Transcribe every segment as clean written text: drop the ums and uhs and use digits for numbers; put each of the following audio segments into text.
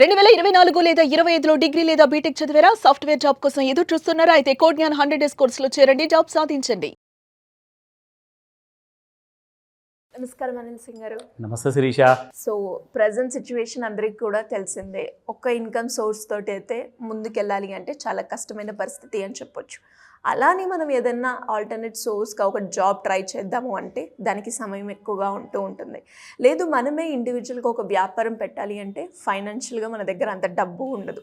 2024 లేదా 25లో డిగ్రీ లేదా బీటెక్ చదివారా? సాఫ్ట్‌వేర్ జాబ్ కోసం ఎదురు చూస్తున్నారా? అయితే కోడ్ జ్ఞాన్ 100 డేస్ కోర్సులో చేరండి, జాబ్ సాధించండి. నమస్కారం అనిల్ సింగ్ గారు. నమస్తే శిరీష. సో ప్రజెంట్ సిచ్యువేషన్ అందరికీ కూడా తెలిసిందే. ఒక్క ఇన్కమ్ సోర్స్ తోటి అయితే ముందుకెళ్ళాలి అంటే చాలా కష్టమైన పరిస్థితి అని చెప్పొచ్చు. అలానే మనం ఏదన్నా ఆల్టర్నేట్ సోర్స్గా ఒక జాబ్ ట్రై చేద్దాము అంటే దానికి సమయం ఎక్కువగా ఉంటుంది. లేదు మనమే ఇండివిజువల్గా ఒక వ్యాపారం పెట్టాలి అంటే ఫైనాన్షియల్గా మన దగ్గర అంత డబ్బు ఉండదు.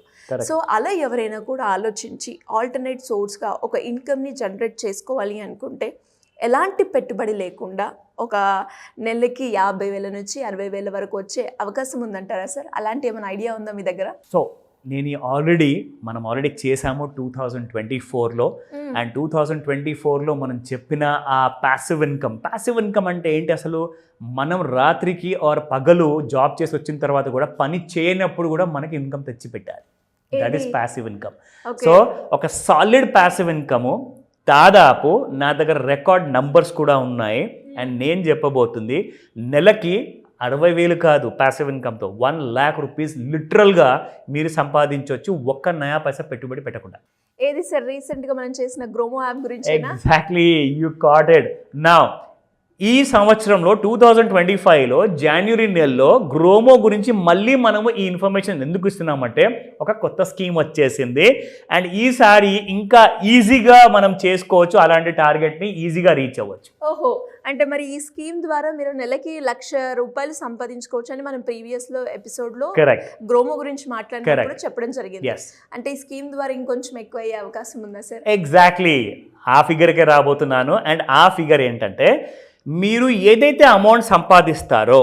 సో అలా ఎవరైనా కూడా ఆలోచించి ఆల్టర్నేట్ సోర్స్గా ఒక ఇన్కమ్ని జనరేట్ చేసుకోవాలి అనుకుంటే ఎలాంటి పెట్టుబడి లేకుండా ఒక నెలకి 50,000 నుంచి 60,000 వరకు వచ్చే అవకాశం ఉందంటారా సార్? అలాంటి ఏమైనా ఐడియా ఉందా మీ దగ్గర? సో మనం ఆల్రెడీ చేసాము 2024లో. అండ్ 2024లో మనం చెప్పిన ఆ ప్యాసివ్ ఇన్కమ్ అంటే ఏంటి అసలు? మనం రాత్రికి ఆర్ పగలు జాబ్ చేసి వచ్చిన తర్వాత కూడా పని చేయనప్పుడు కూడా మనకి ఇన్కమ్ తెచ్చి పెట్టాలి. That is passive income. So ఒక సాలిడ్ ప్యాసివ్ ఇన్కమ్ దాదాపు నా దగ్గర రికార్డ్ నంబర్స్ కూడా ఉన్నాయి. అండ్ నేను చెప్పబోతుంది నెలకి 60,000 కాదు, ప్యాసివ్ ఇన్కమ్తో 1 lakh రూపీస్ లిటరల్గా మీరు సంపాదించవచ్చు, ఒక్క నయా పైసా పెట్టుబడి పెట్టకుండా. ఏది సార్? రీసెంట్గా మనం చేసిన గ్రోమో యాప్ గురించి. Exactly, you caught it. Now ఈ సంవత్సరంలో 2025లో జనవరి నెలలో గ్రోమో గురించి మళ్ళీ మనము ఈ ఇన్ఫర్మేషన్ ఎందుకు ఇస్తున్నామంటే ఒక కొత్త స్కీమ్ వచ్చేసింది. అండ్ ఈసారి ఇంకా ఈజీగా మనం చేసుకోవచ్చు, అలాంటి టార్గెట్ని ఈజీగా రీచ్ అవ్వచ్చు. ఓహో, అంటే మరి ఈ స్కీమ్ ద్వారా మీరు నెలకి ₹1,00,000 సంపాదించుకోవచ్చు అని మనం ప్రీవియస్లో ఎపిసోడ్లో గ్రోమో గురించి మాట్లాడినప్పుడు చెప్పడం జరిగింది. అంటే ఈ స్కీమ్ ద్వారా ఇంకొంచెం ఎక్కువ అయ్యే అవకాశం ఉందా సార్? ఎగ్జాక్ట్లీ, ఆ ఫిగర్కే రాబోతున్నాను. అండ్ ఆ ఫిగర్ ఏంటంటే మీరు ఏదైతే అమౌంట్ సంపాదిస్తారో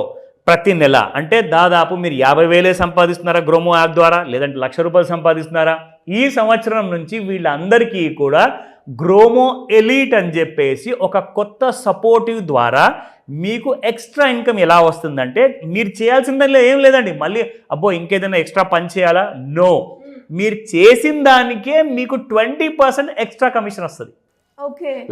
ప్రతి నెల, అంటే దాదాపు మీరు 50,000 సంపాదిస్తున్నారా గ్రోమో యాప్ ద్వారా, లేదంటే ₹1,00,000 సంపాదిస్తున్నారా, ఈ సంవత్సరం నుంచి వీళ్ళందరికీ కూడా గ్రోమో ఎలీట్ అని చెప్పేసి ఒక కొత్త సపోర్టివ్ ద్వారా మీకు ఎక్స్ట్రా ఇన్కమ్ ఎలా వస్తుందంటే, మీరు చేయాల్సిందని ఏం లేదండి, మళ్ళీ అబ్బో ఇంకేదైనా ఎక్స్ట్రా పని చేయాలా? నో, మీరు చేసిన దానికే మీకు 20% ఎక్స్ట్రా కమిషన్ వస్తుంది.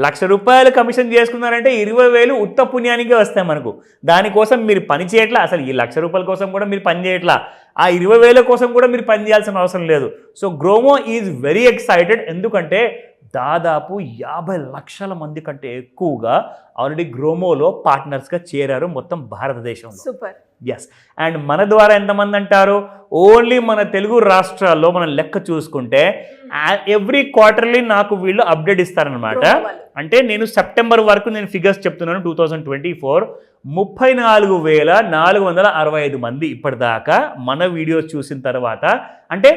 ₹1,00,000 కమిషన్ చేసుకున్నారంటే 20,000 ఉత్త పుణ్యానికే వస్తాయి మనకు. దానికోసం మీరు పని చేయట్లా, అసలు ఈ ₹1,00,000 కోసం కూడా మీరు పని చేయట్లా, ఆ 20,000 కోసం కూడా మీరు పని చేయాల్సిన అవసరం లేదు. So Gromor is very excited, ఎందుకంటే దాదాపు 50 లక్షల మంది కంటే ఎక్కువగా ఆల్రెడీ గ్రోమోలో పార్ట్నర్స్గా చేరారు మొత్తం భారతదేశంలో. సూపర్. ఎస్. అండ్ మన ద్వారా ఎంతమంది అంటారు? ఓన్లీ మన తెలుగు రాష్ట్రాల్లో మనం లెక్క చూసుకుంటే ఎవ్రీ క్వార్టర్లీ నాకు వీళ్ళు అప్డేట్ ఇస్తారనమాట. అంటే నేను సెప్టెంబర్ వరకు నేను ఫిగర్స్ చెప్తున్నాను. 2024 34,465 మంది ఇప్పటిదాకా మన వీడియోస్ చూసిన తర్వాత, అంటే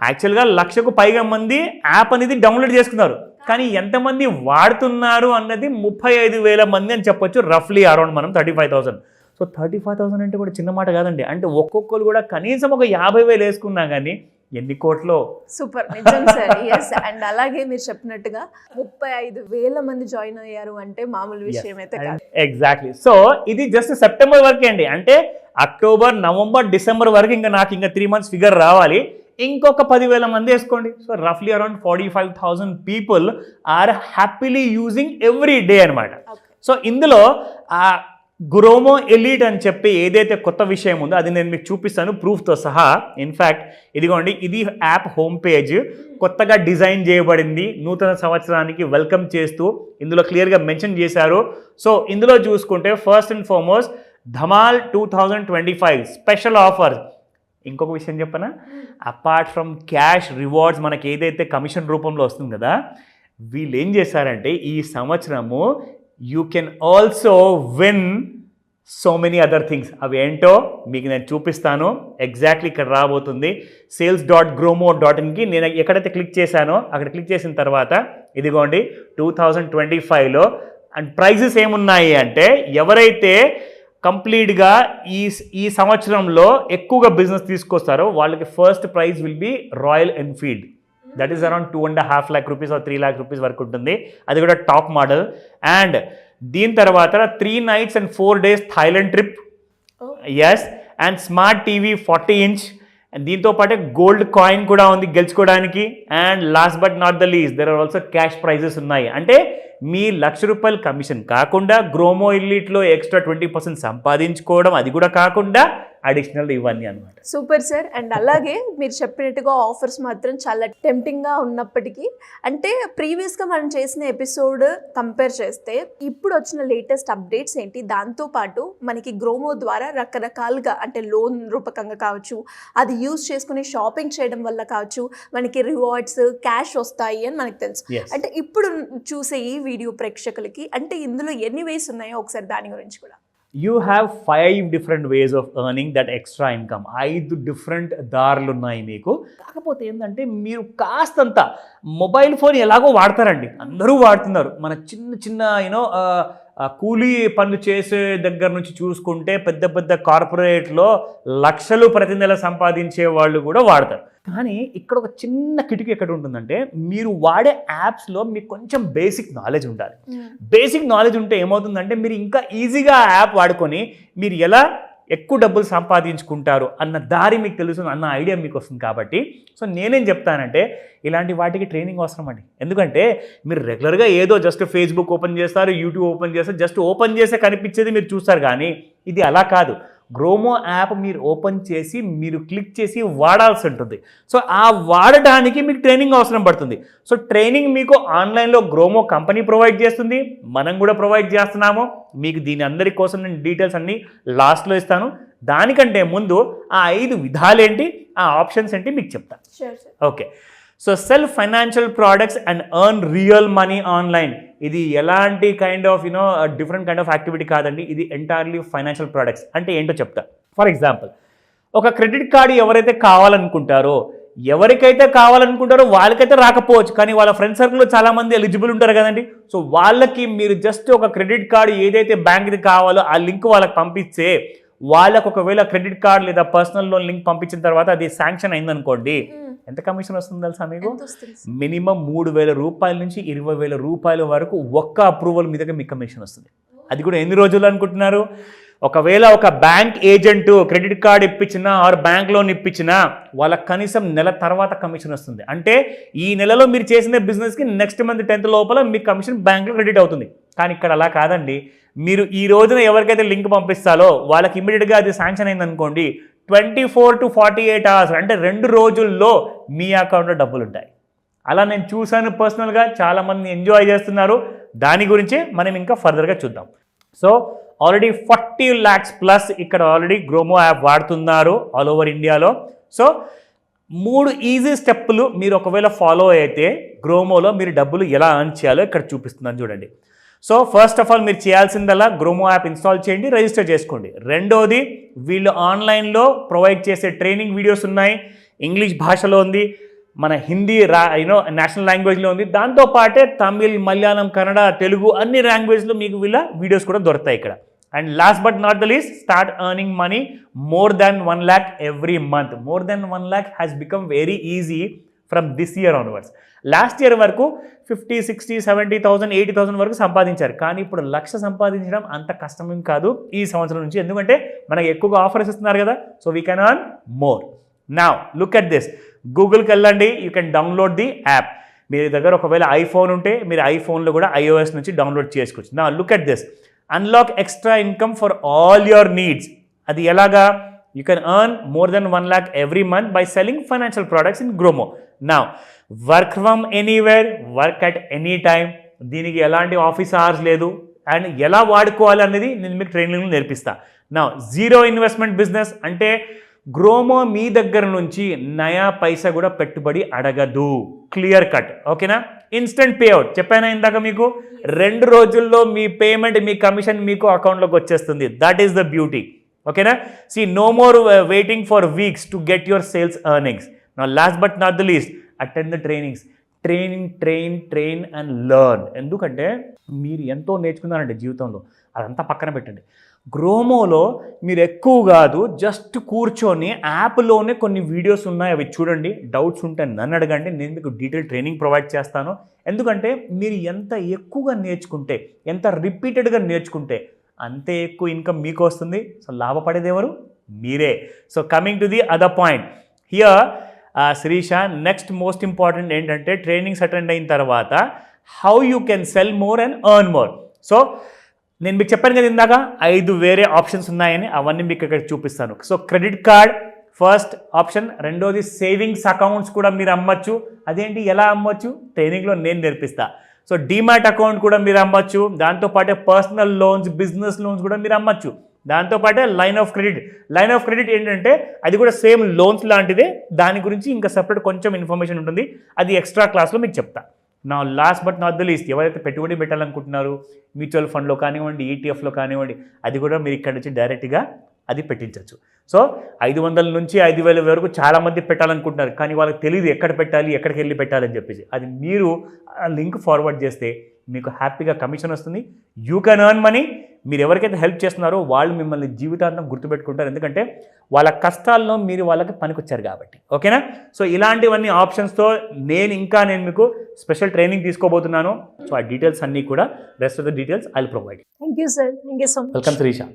యాక్చువల్గా 1,00,000కు పైగా మంది యాప్ అనేది డౌన్లోడ్ చేసుకున్నారు, కానీ ఎంతమంది వాడుతున్నారు అన్నది 35,000 మంది అని చెప్పొచ్చు. రఫ్లీ అరౌండ్ మనం 35,000. సో 35,000 అంటే కూడా చిన్న మాట కాదండి. అంటే ఒక్కొక్కరు కూడా కనీసం ఒక 50,000 వేసుకున్నా కానీ ఎన్ని కోట్లు. సూపర్, నిజం సార్. ఎస్. అండ్ అలాగే మీరు చెప్పినట్టుగా 35,000 మంది జాయిన్ అయ్యారు అంటే మామూలు విషయం అయితే కాదు. ఎగ్జాక్ట్లీ. సో ఇది జస్ట్ సెప్టెంబర్ వరకే అండి, అంటే అక్టోబర్, నవంబర్, డిసెంబర్ వరకు ఇంకా నాకు ఇంకా 3 months ఫిగర్ రావాలి. ఇంకొక 10,000 మంది వేసుకోండి. సో రఫ్లీ around 45,000 people are happily using every day అనమాట. సో ఇందులో ఆ గ్రోమో ఎలీట్ అని చెప్పి ఏదైతే కొత్త విషయం ఉందో అది నేను మీకు చూపిస్తాను ప్రూఫ్తో సహా. ఇన్ఫ్యాక్ట్ ఇదిగోండి, ఇది యాప్ హోమ్ పేజ్ కొత్తగా డిజైన్ చేయబడింది, నూతన సంవత్సరానికి వెల్కమ్ చేస్తూ ఇందులో క్లియర్గా మెన్షన్ చేశారు. సో ఇందులో చూసుకుంటే first and foremost Dhamaal 2025 special offer. ఇంకొక విషయం చెప్పనా, అపార్ట్ ఫ్రమ్ క్యాష్ రివార్డ్స్ మనకి ఏదైతే కమిషన్ రూపంలో వస్తుంది కదా, వీళ్ళు ఏం చేశారంటే ఈ సంవత్సరము you can also win so many other things. అవి ఏంటో మీకు నేను చూపిస్తాను. ఎగ్జాక్ట్లీ ఇక్కడ రాబోతుంది. sales.gromo.inకి నేను ఎక్కడైతే క్లిక్ చేశానో అక్కడ క్లిక్ చేసిన తర్వాత ఇదిగోండి 2025లో అండ్ ప్రైజెస్ ఏమున్నాయి అంటే, ఎవరైతే కంప్లీట్గా ఈ సంవత్సరంలో ఎక్కువగా బిజినెస్ తీసుకొస్తారో వాళ్ళకి first prize will be royal Enfield. That is around 2.5 lakh rupees or 3 lakh rupees వరకు ఉంటుంది. అది కూడా టాప్ మోడల్. అండ్ దీని తర్వాత 3 nights and 4 days Thailand trip. Yes. And smart TV 40 inch. And దీంతో పాటే గోల్డ్ కాయిన్ కూడా ఉంది గెలుచుకోవడానికి. And last but not the least, there are also cash prizes ఉన్నాయి. అంటే మీ ₹1,00,000 కమిషన్ కాకుండా గ్రోమో ఎలీట్లో ఎక్స్ట్రా 20% సంపాదించుకోవడం, అది కూడా కాకుండా అడిషనల్ ఇవన్నీ అనమాట. Super sir. అండ్ అలాగే మీరు చెప్పినట్టుగా ఆఫర్స్ మాత్రం చాలా టెంప్టింగ్గా ఉన్నప్పటికీ, అంటే ప్రీవియస్గా మనం చేసిన ఎపిసోడ్ కంపేర్ చేస్తే ఇప్పుడు వచ్చిన లేటెస్ట్ అప్డేట్స్ ఏంటి, దాంతోపాటు మనకి గ్రోమో ద్వారా రకరకాలుగా అంటే లోన్ రూపకంగా కావచ్చు, అది యూజ్ చేసుకుని షాపింగ్ చేయడం వల్ల కావచ్చు, మనకి రివార్డ్స్ క్యాష్ వస్తాయి అని మనకు తెలుసు. Yes. అంటే ఇప్పుడు చూసే ఈ వీడియో ప్రేక్షకులకి అంటే ఇందులో ఎన్ని వేస్ ఉన్నాయో ఒకసారి దాని గురించి కూడా. You have 5 different ways of earning that extra income. 5 different దారులు ఉన్నాయి మీకు. కాకపోతే ఏంటంటే మీరు కాస్తంత మొబైల్ ఫోన్ ఎలాగో వాడతారండి, అందరూ వాడుతున్నారు. మన చిన్న చిన్న కూలీ పనులు చేసే దగ్గర నుంచి చూసుకుంటే పెద్ద పెద్ద కార్పొరేట్లో లక్షలు ప్రతి నెల సంపాదించే వాళ్ళు కూడా వాడతారు. కానీ ఇక్కడ ఒక చిన్న కిటికీ ఎక్కడ ఉంటుందంటే, మీరు వాడే యాప్స్లో మీకు కొంచెం బేసిక్ నాలెడ్జ్ ఉండాలి. బేసిక్ నాలెడ్జ్ ఉంటే ఏమవుతుందంటే మీరు ఇంకా ఈజీగా ఆ యాప్ వాడుకొని మీరు ఎలా ఎక్కువ డబ్బులు సంపాదించుకుంటారు అన్న దారి మీకు తెలుసు, అన్న ఐడియా మీకు వస్తుంది. కాబట్టి సో నేనేం చెప్తానంటే ఇలాంటి వాటికి ట్రైనింగ్ అవసరం అండి. ఎందుకంటే మీరు రెగ్యులర్గా ఏదో జస్ట్ ఫేస్బుక్ ఓపెన్ చేస్తారు, యూట్యూబ్ ఓపెన్ చేస్తారు, జస్ట్ ఓపెన్ చేస్తే కనిపించేది మీరు చూస్తారు. కానీ ఇది అలా కాదు. గ్రోమో యాప్ మీరు ఓపెన్ చేసి మీరు క్లిక్ చేసి వాడాల్సి ఉంటుంది. సో ఆ వాడడానికి మీకు ట్రైనింగ్ అవసరం పడుతుంది. సో ట్రైనింగ్ మీకు ఆన్లైన్లో గ్రోమో కంపెనీ ప్రొవైడ్ చేస్తుంది, మనం కూడా ప్రొవైడ్ చేస్తున్నాము. మీకు దీని అందరి కోసం నేను డీటెయిల్స్ అన్నీ లాస్ట్లో ఇస్తాను. దానికంటే ముందు ఆ 5 విధాలేంటి, ఆ ఆప్షన్స్ ఏంటి మీకు చెప్తాను. Okay, so self financial products and earn real money online. ఇది ఎలాంటి kind of different kind of activity కాదండి, ఇది ఎంటైర్లీ ఫైనాన్షియల్ ప్రోడక్ట్స్. అంటే ఏంటో చెప్తా. ఫర్ ఎగ్జాంపుల్, ఒక క్రెడిట్ కార్డు ఎవరైతే కావాలనుకుంటారో వాళ్ళకైతే రాకపోవచ్చు, కానీ వాళ్ళ ఫ్రెండ్ సర్కిల్లో చాలామంది ఎలిజిబుల్ ఉంటారు కదండి. సో వాళ్ళకి మీరు జస్ట్ ఒక క్రెడిట్ కార్డు ఏదైతే బ్యాంక్ది కావాలో ఆ లింక్ వాళ్ళకి పంపిస్తే, వాళ్ళకు ఒకవేళ క్రెడిట్ కార్డు లేదా పర్సనల్ లోన్ లింక్ పంపించిన తర్వాత అది శాంక్షన్ అయిందనుకోండి, ఎంత కమిషన్ వస్తుంది తెలుసా మీకు? మినిమం ₹3,000 నుంచి ₹20,000 వరకు ఒక్క అప్రూవల్ మీదగా మీకు కమిషన్ వస్తుంది. అది కూడా ఎన్ని రోజులు అనుకుంటున్నారు? ఒకవేళ ఒక బ్యాంక్ ఏజెంట్ క్రెడిట్ కార్డు ఇప్పించినా ఆర్ బ్యాంక్ లోన్ ఇప్పించినా వాళ్ళకి కనీసం నెల తర్వాత కమిషన్ వస్తుంది. అంటే ఈ నెలలో మీరు చేసిన బిజినెస్కి నెక్స్ట్ మంత్ 10th లోపల మీకు కమిషన్ బ్యాంక్లో క్రెడిట్ అవుతుంది. కానీ ఇక్కడ అలా కాదండి. మీరు ఈ రోజున ఎవరికైతే లింక్ పంపిస్తారో వాళ్ళకి ఇమీడియట్గా అది శాంక్షన్ అయిందనుకోండి, 24 to 48 hours అంటే 2 రోజుల్లో మీ అకౌంట్లో డబ్బులు ఉంటాయి. అలా నేను చూశాను పర్సనల్గా, చాలామంది ఎంజాయ్ చేస్తున్నారు. దాని గురించి మనం ఇంకా ఫర్దర్గా చూద్దాం. సో ఆల్రెడీ 40 lakhs ప్లస్ ఇక్కడ ఆల్రెడీ గ్రోమో యాప్ వాడుతున్నారు ఆల్ ఓవర్ ఇండియాలో. సో 3 ఈజీ స్టెప్పులు మీరు ఒకవేళ ఫాలో అయితే గ్రోమోలో మీరు డబ్బులు ఎలా ఎర్న్ చేయాలో ఇక్కడ చూపిస్తున్నాను చూడండి. సో ఫస్ట్ ఆఫ్ ఆల్ మీరు చేయాల్సిందల్లా గ్రోమో యాప్ ఇన్స్టాల్ చేయండి, రిజిస్టర్ చేసుకోండి. రెండోది, వీళ్ళు ఆన్లైన్లో ప్రొవైడ్ చేసే ట్రైనింగ్ వీడియోస్ ఉన్నాయి. ఇంగ్లీష్ భాషలో ఉంది, మన హిందీ నేషనల్ లాంగ్వేజ్లో ఉంది. దాంతోపాటే తమిళ్, మలయాళం, కన్నడ, తెలుగు అన్ని లాంగ్వేజ్లో మీకు వీళ్ళ వీడియోస్ కూడా దొరుకుతాయి ఇక్కడ. And last but not the least, start earning money more than 1 lakh every month. More than 1 lakh has become very easy from this year onwards. Last year వరకు 50, 60, 70,000, 80,000 వరకు సంపాదించారు. కానీ ఇప్పుడు 1,00,000 సంపాదించడం అంత కష్టమేం కాదు ఈ సంవత్సరం నుంచి, ఎందుకంటే మనకు ఎక్కువగా ఆఫర్స్ ఇస్తున్నారు కదా. So we can earn more. Now look at this. గూగుల్కి వెళ్ళండి, you can download the app. మీ దగ్గర ఒకవేళ ఐఫోన్ ఉంటే మీరు ఐఫోన్లో కూడా iOS నుంచి డౌన్లోడ్ చేసుకోవచ్చు. Now look at this. Unlock extra income for all your needs. అది ఎలాగా? You can earn more than 1 lakh every month by selling financial products in Gromor. Now work from anywhere, work at any time. దీనికి ఎలాంటి office hours లేదు. And ఎలా వాడుకోవాలి అనేది నేను మీకు ట్రైనింగ్లో నేర్పిస్తా. నౌ జీరో ఇన్వెస్ట్మెంట్ బిజినెస్ అంటే గ్రోమో మీ దగ్గర నుంచి నయా పైసా కూడా పెట్టుబడి అడగదు. క్లియర్ కట్, ఓకేనా? ఇన్స్టెంట్ పేఅవుట్ చెప్పానా ఇందాక మీకు. 2 రోజుల్లో మీ పేమెంట్, మీ కమిషన్ మీకు అకౌంట్లోకి వచ్చేస్తుంది. దట్ ఈస్ ద బ్యూటీ, ఓకేనా? See no more waiting for weeks to get your sales earnings. Now last but not the least, attend the trainings. Train and learn. ఎందుకంటే మీరు ఎంతో నేర్చుకున్నారంటే జీవితంలో, అదంతా పక్కన పెట్టండి. గ్రోమోలో మీరు ఎక్కువ కాదు, జస్ట్ కూర్చొని యాప్లోనే కొన్ని వీడియోస్ ఉన్నాయి, అవి చూడండి. డౌట్స్ ఉంటే నన్ను అడగండి, నేను మీకు డీటెయిల్ ట్రైనింగ్ ప్రొవైడ్ చేస్తాను. ఎందుకంటే మీరు ఎంత ఎక్కువగా నేర్చుకుంటే, ఎంత రిపీటెడ్గా నేర్చుకుంటే అంతే ఎక్కువ ఇన్కమ్ మీకు వస్తుంది. సో లాభపడేది ఎవరు? మీరే. So coming to the other point here, Shirisha, next most important ఏంటంటే ట్రైనింగ్స్ అటెండ్ అయిన తర్వాత how you can sell more and earn more. So నేను మీకు చెప్పాను కదా ఇందాక 5 వేరే ఆప్షన్స్ ఉన్నాయని, అవన్నీ మీకు ఇక్కడ చూపిస్తాను. So credit card first option, రెండోది సేవింగ్స్ అకౌంట్స్ కూడా మీరు అమ్మచ్చు. అదేంటి, ఎలా అమ్మచ్చు, ట్రైనింగ్లో నేను నేర్పిస్తా. సో డీమ్యాట్ అకౌంట్ కూడా మీరు అమ్మచ్చు, దాంతోపాటే పర్సనల్ లోన్స్, బిజినెస్ లోన్స్ కూడా మీరు అమ్మచ్చు. దాంతోపాటే లైన్ ఆఫ్ క్రెడిట్ ఏంటంటే అది కూడా సేమ్ లోన్స్ లాంటిదే, దాని గురించి ఇంకా సపరేట్ కొంచెం ఇన్ఫర్మేషన్ ఉంటుంది, అది ఎక్స్ట్రా క్లాస్లో మీకు చెప్తా. నా last but not the least, ఎవరైతే పెట్టుబడి పెట్టాలనుకుంటున్నారో మ్యూచువల్ ఫండ్లో కానివ్వండి, ఈటీఎఫ్లో కానివ్వండి, అది కూడా మీరు ఇక్కడ నుంచి డైరెక్ట్గా అది పెట్టించవచ్చు. సో 500 నుంచి 5,000 వరకు చాలామంది పెట్టాలనుకుంటున్నారు, కానీ వాళ్ళకి తెలియదు ఎక్కడ పెట్టాలి, ఎక్కడికి వెళ్ళి పెట్టాలని చెప్పేసి. అది మీరు ఆ లింక్ ఫార్వర్డ్ చేస్తే మీకు హ్యాపీగా కమిషన్ వస్తుంది. You can earn money. మీరు ఎవరికైతే హెల్ప్ చేస్తున్నారో వాళ్ళు మిమ్మల్ని జీవితాంతం గుర్తుపెట్టుకుంటారు, ఎందుకంటే వాళ్ళ కష్టాల్లో మీరు వాళ్ళకి పనికొచ్చారు కాబట్టి. ఓకేనా? సో ఇలాంటివన్నీ ఆప్షన్స్తో నేను మీకు స్పెషల్ ట్రైనింగ్ తీసుకోబోతున్నాను. సో ఆ డీటెయిల్స్ అన్నీ కూడా rest of the details I will provide. Thank you sir, thank you so much. Welcome Srisha.